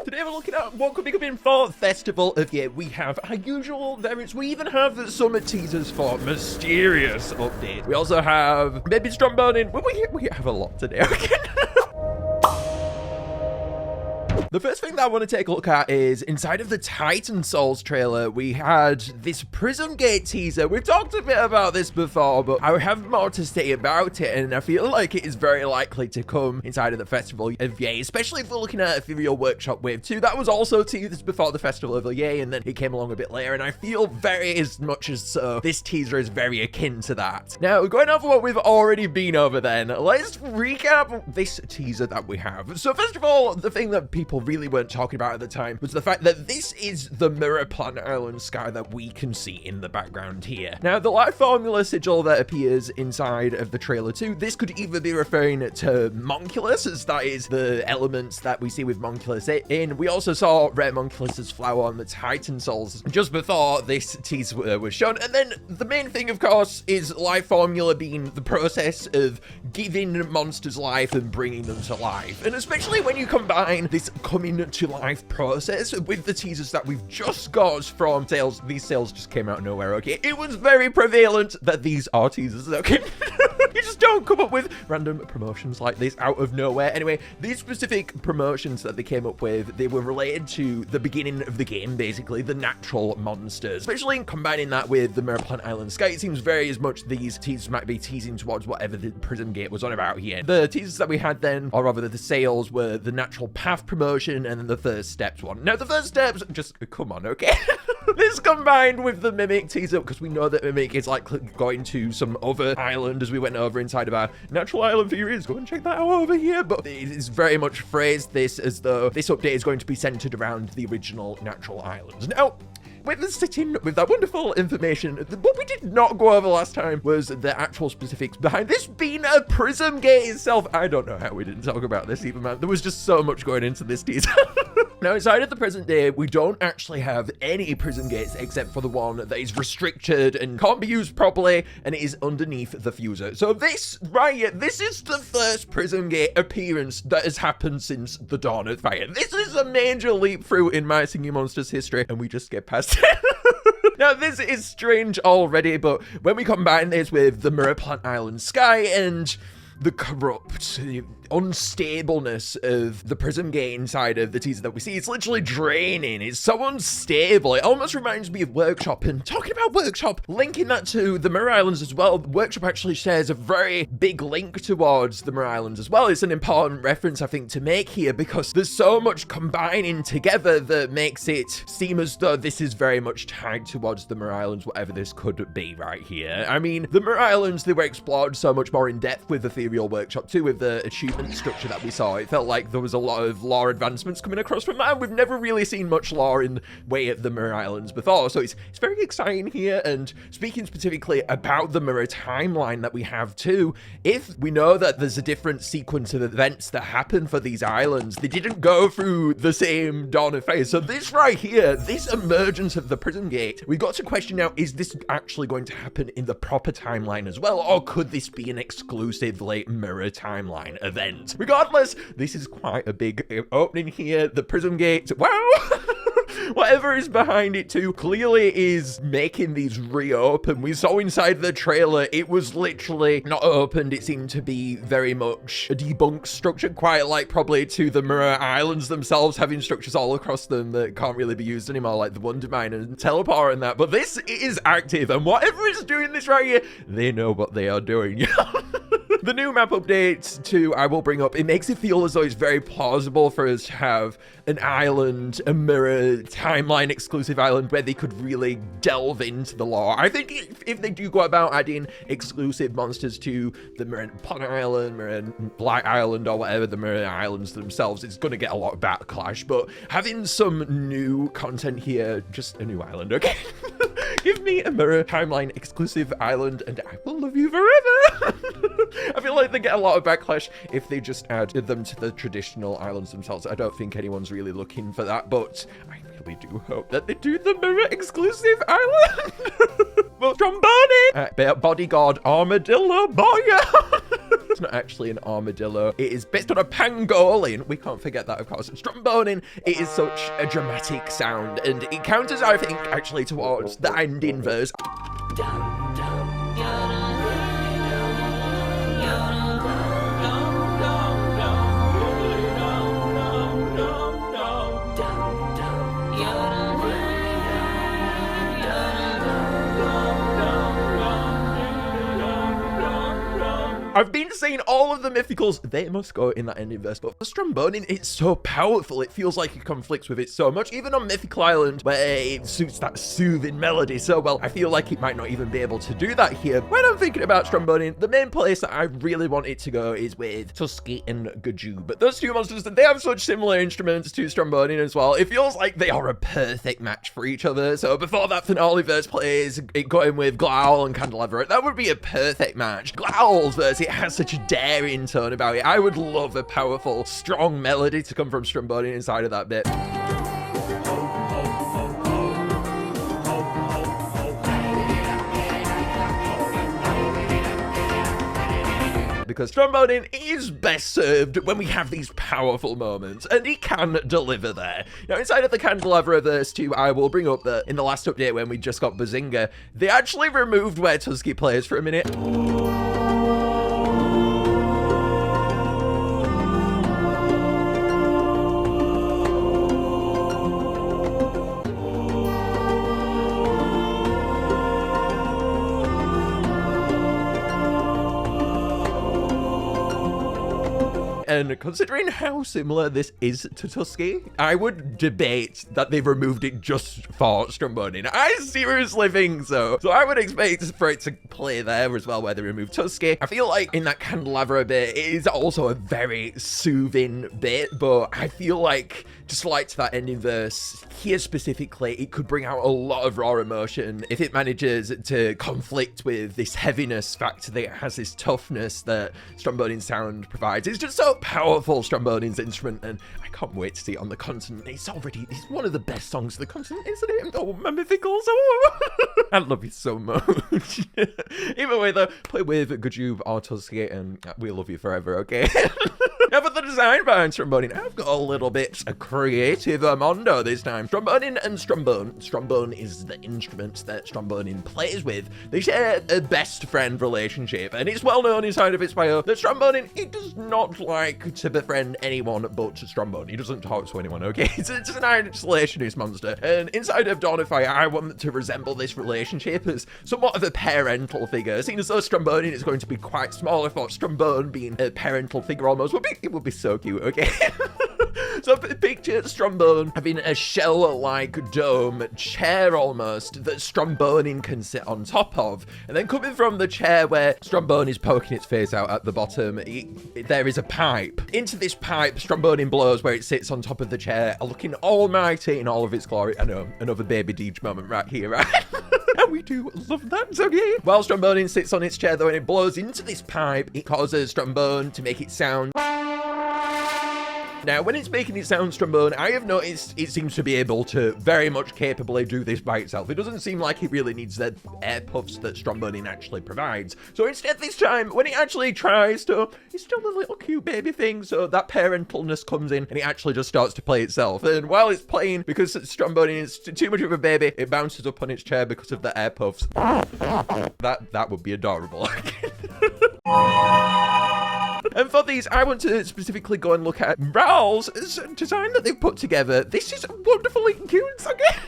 Today we're looking at what could be coming for Festival of Year. We have our usual variants. We even have some teasers for mysterious updates. We also have maybe Strombonin. We have a lot today, okay? The first thing that I want to take a look at is inside of the Titan Souls trailer, we had this Prism Gate teaser. We've talked a bit about this before, but I have more to say about it, and I feel like it is very likely to come inside of the Festival of Yay, especially if we're looking at Ethereal Workshop Wave 2. That was also teased before the Festival of Yay, and then it came along a bit later, and I feel very as much as so this teaser is very akin to that. Now, going over what we've already been over then, let's recap this teaser that we have. So first of all, the thing that people really weren't talking about at the time was the fact that this is the Mirror Planet Island sky that we can see in the background here. Now, the life formula sigil that appears inside of the trailer too, this could either be referring to Monculus, as that is the elements that we see with Monculus in. We also saw Rare Monculus's flower on the Titan Souls just before this teaser was shown. And then the main thing, of course, is life formula being the process of giving monsters life and bringing them to life. And especially when you combine this coming to life process with the teasers that we've just got from sales. These sales just came out of nowhere, okay? It was very prevalent that these are teasers, okay? You just don't come up with random promotions like this out of nowhere. Anyway, these specific promotions that they came up with, they were related to the beginning of the game, basically, the natural monsters. Especially in combining that with the Mirror Planet Island sky, it seems very as much these teasers might be teasing towards whatever the Prism Gate was on about here. The teasers that we had then, or rather the sales, were the natural path promotion and then the first steps one. Now, the first steps, just come on, okay? This combined with the Mimic teaser, because we know that Mimic is like going to some other island as we went over inside of our natural island theories. Go and check that out over here. But it is very much phrased this as though this update is going to be centered around the original natural islands. Now, with sitting with that wonderful information, what we did not go over last time was the actual specifics behind this being a Prism Gate itself. I don't know how we didn't talk about this even, man. There was just so much going into this teaser. Now, inside of the present day, we don't actually have any Prism Gates except for the one that is restricted and can't be used properly, and it is underneath the fuser. So this right here, this is the first Prism Gate appearance that has happened since the dawn of fire. This is a major leap through in My Singing Monsters history, and we just get past it. Now, this is strange already, but when we combine this with the Mirror Planet Island sky and the corrupt unstableness of the Prism Gate inside of the teaser that we see, it's literally draining. It's so unstable. It almost reminds me of Workshop. And talking about Workshop, linking that to the Mirror Islands as well, Workshop actually shares a very big link towards the Mirror Islands as well. It's an important reference, I think, to make here, because there's so much combining together that makes it seem as though this is very much tied towards the Mirror Islands, whatever this could be right here. I mean, the Mirror Islands, they were explored so much more in depth with Ethereal Workshop too, with the achievement structure that we saw. It felt like there was a lot of lore advancements coming across from that. We've never really seen much lore in way of the Mirror Islands before, so it's very exciting here. And speaking specifically about the Mirror timeline that we have too, if we know that there's a different sequence of events that happen for these islands, they didn't go through the same dawn of fire. So this right here, this emergence of the Prism Gate, we got to question now, is this actually going to happen in the proper timeline as well, or could this be an exclusively Mirror timeline event? Regardless, this is quite a big opening here. The Prism Gate, wow! Whatever is behind it too clearly is making these reopen. We saw inside the trailer, it was literally not opened. It seemed to be very much a debunked structure, quite like probably to the Mirror Islands themselves, having structures all across them that can't really be used anymore, like the Wonder Mine and Teleport and that. But this is active, and whatever is doing this right here, they know what they are doing. The new map update too, I will bring up, it makes it feel as though it's very plausible for us to have an island, a Mirror timeline exclusive island where they could really delve into the lore. I think if they do go about adding exclusive monsters to the Mirror Planet Island, Mirror Black Island, or whatever the Mirror Islands themselves, it's going to get a lot of backlash. But having some new content here, just a new island, okay? Give me a mirror timeline exclusive island and I will love you forever. I feel like they get a lot of backlash if they just add them to the traditional islands themselves. I don't think anyone's really looking for that, but I really do hope that they do the mirror exclusive island. Well, Strombonin! Bodyguard Armadillo Boy! It's not actually an armadillo. It is based on a pangolin. We can't forget that, of course. Strombonin, it is such a dramatic sound, and it counters, I think, actually towards the ending verse. I've been saying all of the mythicals, they must go in that ending verse, but for Strombonin, it's so powerful. It feels like it conflicts with it so much, even on Mythical Island, where it suits that soothing melody so well. I feel like it might not even be able to do that here. When I'm thinking about Strombonin, the main place that I really want it to go is with Tusky and Gajoo. But those two monsters, they have such similar instruments to Strombonin as well. It feels like they are a perfect match for each other. So before that finale verse plays, it going with Growl and Candelabra, that would be a perfect match. Growl's verse, it has such a daring tone about it. I would love a powerful, strong melody to come from Strombonin inside of that bit. Because Strombonin is best served when we have these powerful moments, and he can deliver there. Now, inside of the Candelabra verse too, I will bring up that in the last update when we just got Bazinga, they actually removed where Tusky plays for a minute. And considering how similar this is to Tusky, I would debate that they've removed it just for Strombonin. I seriously think so. So I would expect for it to play there as well, where they remove Tusky. I feel like in that Candelabra bit, it is also a very soothing bit, but I feel like, just like to that ending verse, here specifically, it could bring out a lot of raw emotion if it manages to conflict with this heaviness factor that it has, this toughness that Strombonin's sound provides. It's just so powerful, Strombonin's instrument, and I can't wait to see it on the continent. It's one of the best songs of the continent, isn't it? Oh, my mythicals. Oh. I love you so much. Either way, though, play with Gajoob or Tusky, and we love you forever, okay? Now for the design behind Strombonin, I've got a little bit of creative mondo this time. Strombonin and Strombone. Strombone is the instrument that Strombonin plays with. They share a best friend relationship, and it's well known inside of its bio that Strombonin, he does not like to befriend anyone but Strombone. He doesn't talk to anyone, okay? It's an isolationist monster. And inside of Dawn of Fire, I want to resemble this relationship as somewhat of a parental figure. Seeing as though Strombonin is going to be quite small, I thought Strombone being a parental figure almost would be so cute, okay? So picture Strombone having a shell-like dome chair almost that Strombonin can sit on top of. And then coming from the chair where Strombone is poking its face out at the bottom, there is a pipe. Into this pipe, Strombonin blows where it sits on top of the chair, looking almighty in all of its glory. I know, another Baby Deej moment right here, right? And we do love that, okay? While Strombonin sits on its chair though and it blows into this pipe, it causes Strombone to make it sound. Now, when it's making it sound Strombone, I have noticed it seems to be able to very much capably do this by itself. It doesn't seem like it really needs the air puffs that Strombonin actually provides. So instead this time, when it actually tries to, it's still a little cute baby thing, so that parentalness comes in and it actually just starts to play itself. And while it's playing, because Strombonin is too much of a baby, it bounces up on its chair because of the air puffs. That would be adorable. And for these, I want to specifically go and look at Riles' design that they've put together. This is wonderfully cute, okay?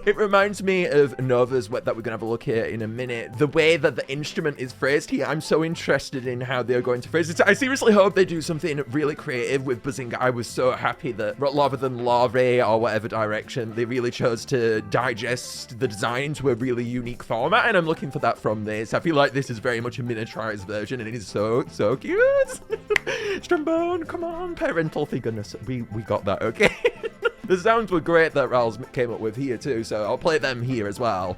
It reminds me of Nova's that we're going to have a look here in a minute. The way that the instrument is phrased here, I'm so interested in how they're going to phrase it. I seriously hope they do something really creative with Bazinga. I was so happy that rather than Larvae or whatever direction, they really chose to digest the design into a really unique format, and I'm looking for that from this. I feel like this is very much a miniaturized version, and it is so cute. Strombone, come on, parental figureness. We got that, okay? The sounds were great that Riles came up with here too, so I'll play them here as well.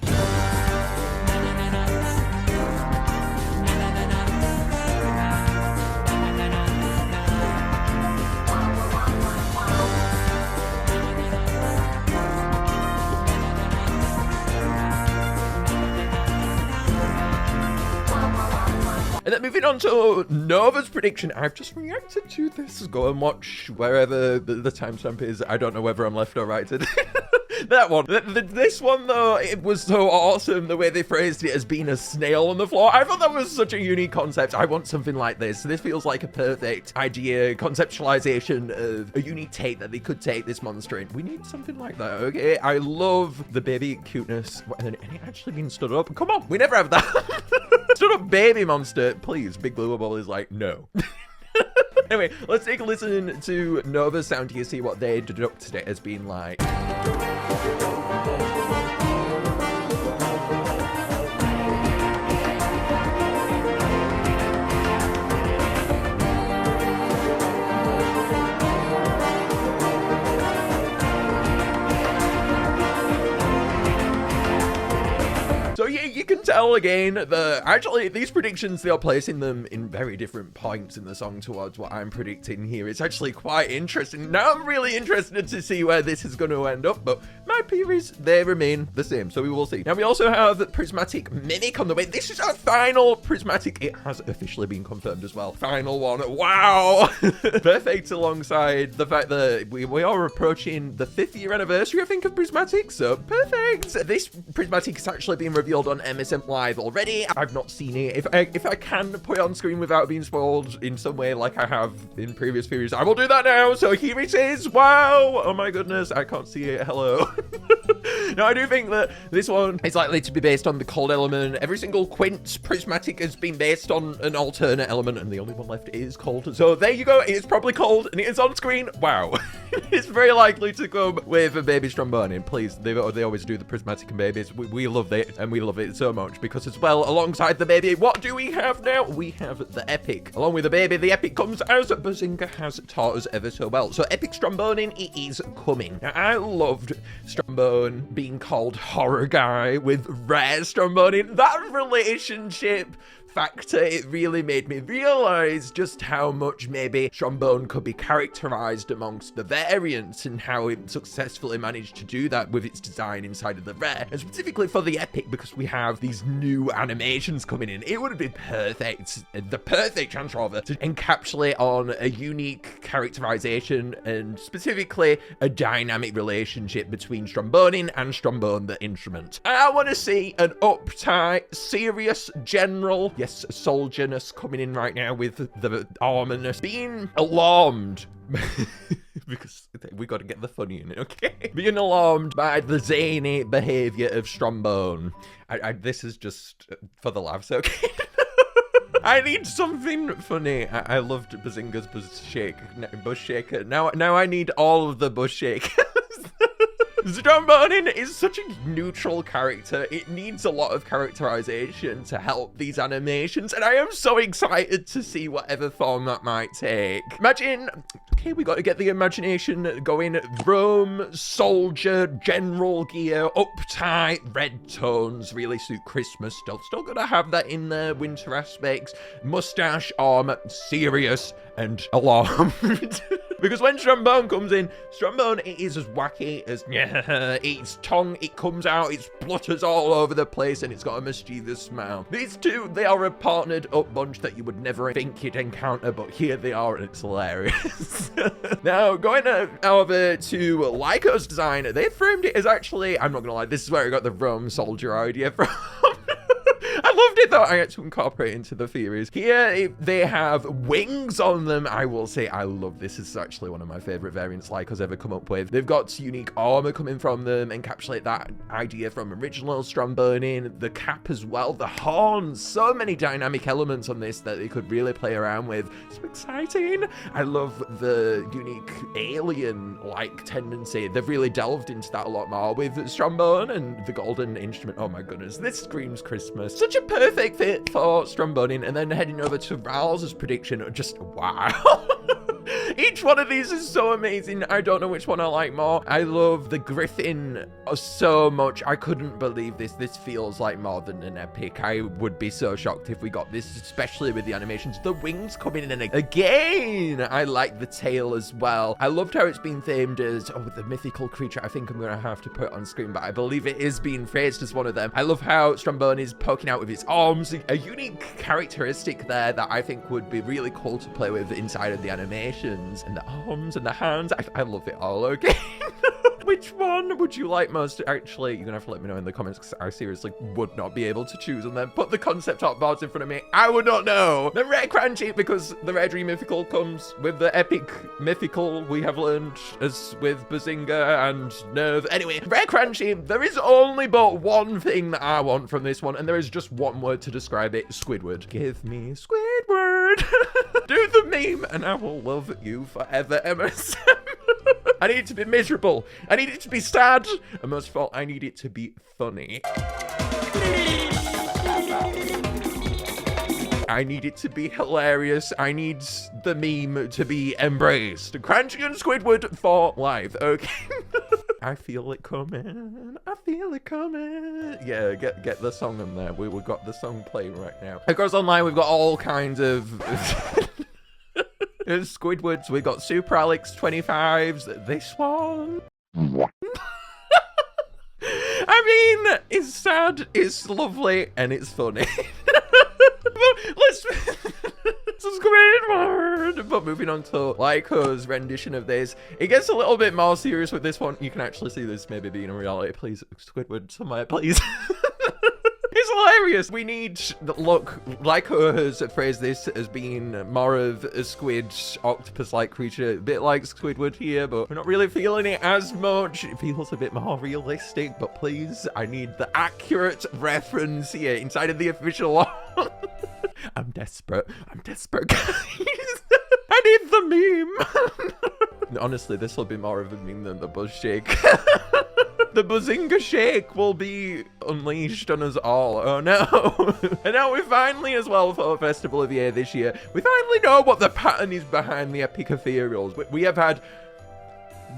moving on to Nova's prediction. I've just reacted to this. Go and watch wherever the timestamp is. I don't know whether I'm left or right today. That one. This one, though, it was so awesome, the way they phrased it as being a snail on the floor. I thought that was such a unique concept. I want something like this. This feels like a perfect idea, conceptualization of a unique take that they could take this monster in. We need something like that, okay? I love the baby cuteness. And it actually being stood up. Come on, we never have that. Stood up baby monster. Please, Big Blue Bubble is like, no. Anyway, let's take a listen to Nova's sound here, see what they deducted it as being like. So yeah, you can tell again that actually these predictions, they are placing them in very different points in the song towards what I'm predicting here. It's actually quite interesting. Now I'm really interested to see where this is going to end up, but my theories, they remain the same, so we will see. Now we also have Prismatic Mimic on the way. This is our final Prismatic. It has officially been confirmed as well. Final one. Wow. Perfect alongside the fact that we are approaching the 5th year anniversary, I think, of Prismatic, so perfect. This Prismatic is actually being revealed on MSM Live already. I've not seen it. If I can put it on screen without being spoiled in some way like I have in previous videos, I will do that now. So here it is. Wow. Oh my goodness. I can't see it. Hello. Now, I do think that this one is likely to be based on the cold element. Every single Quint Prismatic has been based on an alternate element, and the only one left is cold. So there you go. It's probably cold, and it is on screen. Wow. It's very likely to come with a baby Strombonin. Please, they always do the Prismatic and babies. We love it, and we love it so much because as well, alongside the baby, what do we have now? We have the epic. Along with the baby, the epic comes as Bazinga has taught us ever so well. So epic Strombonin, it is coming. Now, I loved Strombone being called horror guy with rare Strombonin. That relationship factor, it really made me realize just how much maybe Strombone could be characterized amongst the variants and how it successfully managed to do that with its design inside of the rare, and specifically for the epic because we have these new animations coming in. It would have been perfect, the perfect chance rather, to encapsulate on a unique characterization and specifically a dynamic relationship between Strombonin and Strombone the instrument. I want to see an uptight, serious general, yes, soldierness coming in right now with the armorness, being alarmed because we got to get the funny in it, okay? Being alarmed by the zany behavior of Strombone. This is just for the laughs, okay? I need something funny. I loved Bazinga's bush shaker. Now I need all of the bush shakers. Strombonin is such a neutral character. It needs a lot of characterization to help these animations, and I am so excited to see whatever form that might take. Imagine, okay, we got to get the imagination going. Rome, soldier, general gear, uptight, red tones, really suit Christmas stuff. Still gotta have that in there, winter aspects, mustache, armor, serious, and alarmed. Because when Strombone comes in, Strombone, it is as wacky as its tongue, it comes out, it splutters all over the place, and it's got a mischievous smile. These two, they are a partnered up bunch that you would never think you'd encounter, but here they are, and it's hilarious. Now, going over to Lyco's design, they framed it as actually, I'm not gonna lie, this is where I got the Rome soldier idea from. I loved it though. I had to incorporate into the theories. Here, they have wings on them. I will say I love this. This is actually one of my favorite variants Lyco's ever come up with. They've got unique armor coming from them, encapsulate that idea from original Strombonin, the cap as well, the horns, so many dynamic elements on this that they could really play around with. So exciting. I love the unique alien-like tendency. They've really delved into that a lot more with Strombone and the golden instrument. Oh my goodness, this screams Christmas. Such a perfect fit for Strombonin. And then heading over to Riles' prediction, just wow. Each Each one of these is so amazing. I don't know which one I like more. I love the Griffin so much. I couldn't believe this. This feels like more than an epic. I would be so shocked if we got this, especially with the animations. The wings coming in again. I like the tail as well. I loved how it's been themed as, the mythical creature. I think I'm going to have to put it on screen, but I believe it is being phrased as one of them. I love how Strombonin is poking out with his arms. A unique characteristic there that I think would be really cool to play with inside of the animations. And the arms and the hands. I love it all, okay? Which one would you like most? Actually, you're gonna have to let me know in the comments because I seriously would not be able to choose and then put the concept art boards in front of me. I would not know. The rare Cranchee, because the rare dream mythical comes with the epic mythical we have learned as with Bazinga and Nerve. Anyway, rare Cranchee, there is only but one thing that I want from this one, and there is just one word to describe it: Squidward. Give me Squidward. Do the meme and I will love you forever, MSM. I need it to be miserable. I need it to be sad. And most of all, I need it to be funny. I need it to be hilarious. I need the meme to be embraced. Cranchee and Squidward for life, okay? I feel it coming. I feel it coming. Yeah, get the song in there. We've got the song playing right now. Of course, online, we've got all kinds of... Squidwards, we got Super Alex 25s. This one. I mean, it's sad, it's lovely, and it's funny. Let's Squidward. But moving on to Lyco's rendition of this, it gets a little bit more serious with this one. You can actually see this maybe being a reality. Please, Squidward, somewhere, please. It's hilarious. We need, look, Lyco has phrased this as being more of a squid, octopus-like creature, a bit like Squidward here, but we're not really feeling it as much. It feels a bit more realistic, but please, I need the accurate reference here inside of the official one. I'm desperate, guys. I need the meme. Honestly, this will be more of a meme than the buzz shake. The Bazinga shake will be unleashed on us all. Oh no. And now we finally, as well, for Festival of the Year this year, we finally know what the pattern is behind the epic ethereals. We have had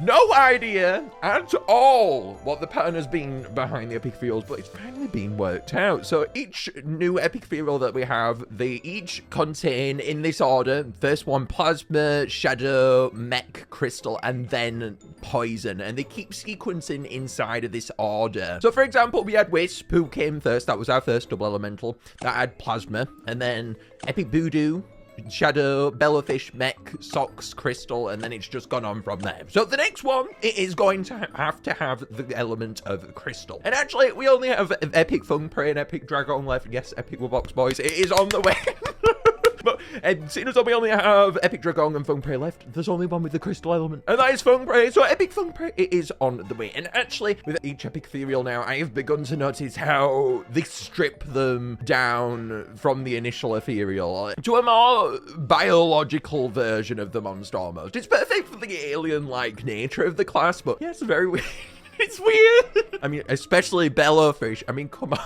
no idea at all what the pattern has been behind the epic ethereals, but it's finally been worked out. So each new epic ethereal that we have, they each contain, in this order, first one Plasma, Shadow, Mech, Crystal, and then Poison, and they keep sequencing inside of this order. So for example, we had Wisp, who came first. That was our first double elemental. That had Plasma, and then Epic Voodoo, Shadow, Bellowfish, Mech, Socks, Crystal, and then it's just gone on from there. So the next one, it is going to have the element of Crystal. And actually, we only have Epic Fung Prey and Epic Dragon left. Yes, Epic Wobox Boys, it is on the way. But seeing as though we only have Epic Dragon and Fung Prey left, there's only one with the crystal element, and that is Fung Prey. So Epic Fung Prey, it is on the way. And actually, with each epic ethereal now, I have begun to notice how they strip them down from the initial ethereal to a more biological version of the monster almost. It's perfect for the alien-like nature of the class, but yeah, it's very weird. It's weird. I mean, especially Bellowfish. I mean, come on.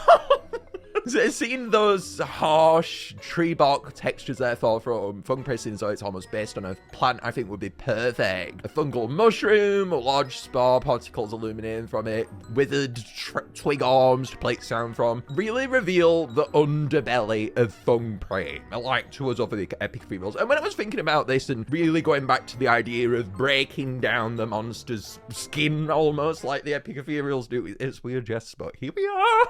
Seeing those harsh tree bark textures therefore from Fung Prey, since it's almost based on a plant, I think would be perfect. A fungal mushroom, large spore particles illuminating from it, withered twig arms to plate sound from, really reveal the underbelly of Fung Prey, like to us over the epic ethereals. And when I was thinking about this and really going back to the idea of breaking down the monster's skin almost like the epic ethereals do, it's weird, yes, but here we are.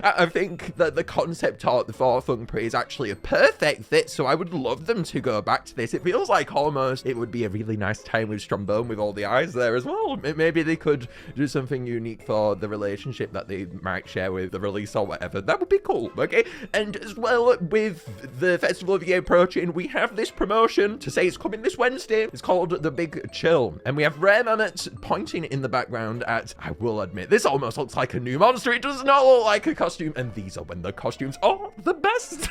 I think that the concept art for Fung Prey is actually a perfect fit, so I would love them to go back to this. It feels like almost it would be a really nice time with Strombonin with all the eyes there as well. Maybe they could do something unique for the relationship that they might share with the release or whatever. That would be cool, okay? And as well, with the Festival of the Year approaching, we have this promotion to say it's coming this Wednesday. It's called The Big Chill, and we have Rare Mammoth pointing in the background at, I will admit, this almost looks like a new monster. It does not look like a costume, and these are when the costumes are the best.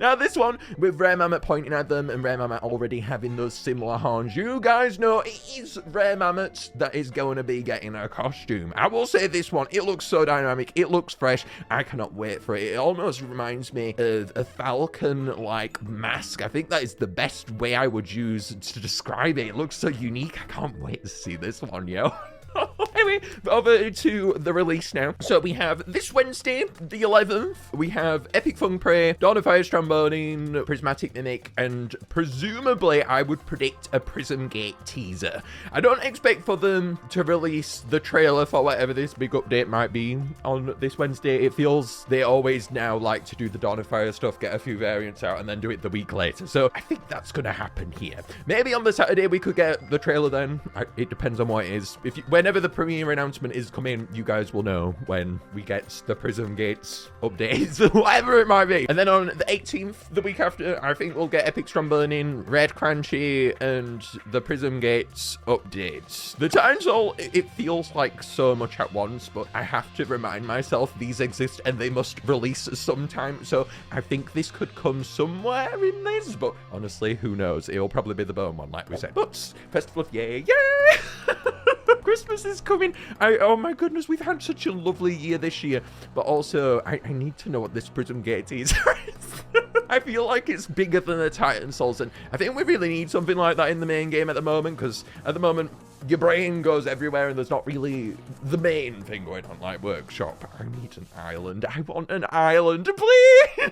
Now this one, with Rare Mammoth pointing at them and Rare Mammoth already having those similar horns, you guys know it is Rare Mammoth that is going to be getting a costume. I will say this one, it looks so dynamic, it looks fresh, I cannot wait for it. It almost reminds me of a falcon-like mask. I think that is the best way I would use to describe it. It looks so unique, I can't wait to see this one, yo. Anyway, over to the release now. So we have this Wednesday, the 11th, we have Epic Fung Prey, Dawn of Fire Strombonin, Prismatic Mimic, and presumably I would predict a Prism Gate teaser. I don't expect for them to release the trailer for whatever this big update might be on this Wednesday. It feels they always now like to do the Dawn of Fire stuff, get a few variants out, and then do it the week later. So I think that's going to happen here. Maybe on the Saturday we could get the trailer then. It depends on what it is. Whenever the premiere announcement is coming, you guys will know when we get the Prism Gates updates, whatever it might be. And then on the 18th, the week after, I think we'll get Epic Strombonin, Red Cranchee, and the Prism Gates updates. The Titan Soul, it feels like so much at once, but I have to remind myself these exist and they must release sometime. So I think this could come somewhere in this, but honestly, who knows? It'll probably be the bone one, like we said. But Festival of Yay, yay! Christmas is coming. Oh my goodness, we've had such a lovely year this year. But also, I need to know what this Prism Gate is. I feel like it's bigger than the Titan Souls, and I think we really need something like that in the main game at the moment, because at the moment, your brain goes everywhere and there's not really the main thing going on, like workshop. I need an island. I want an island, please!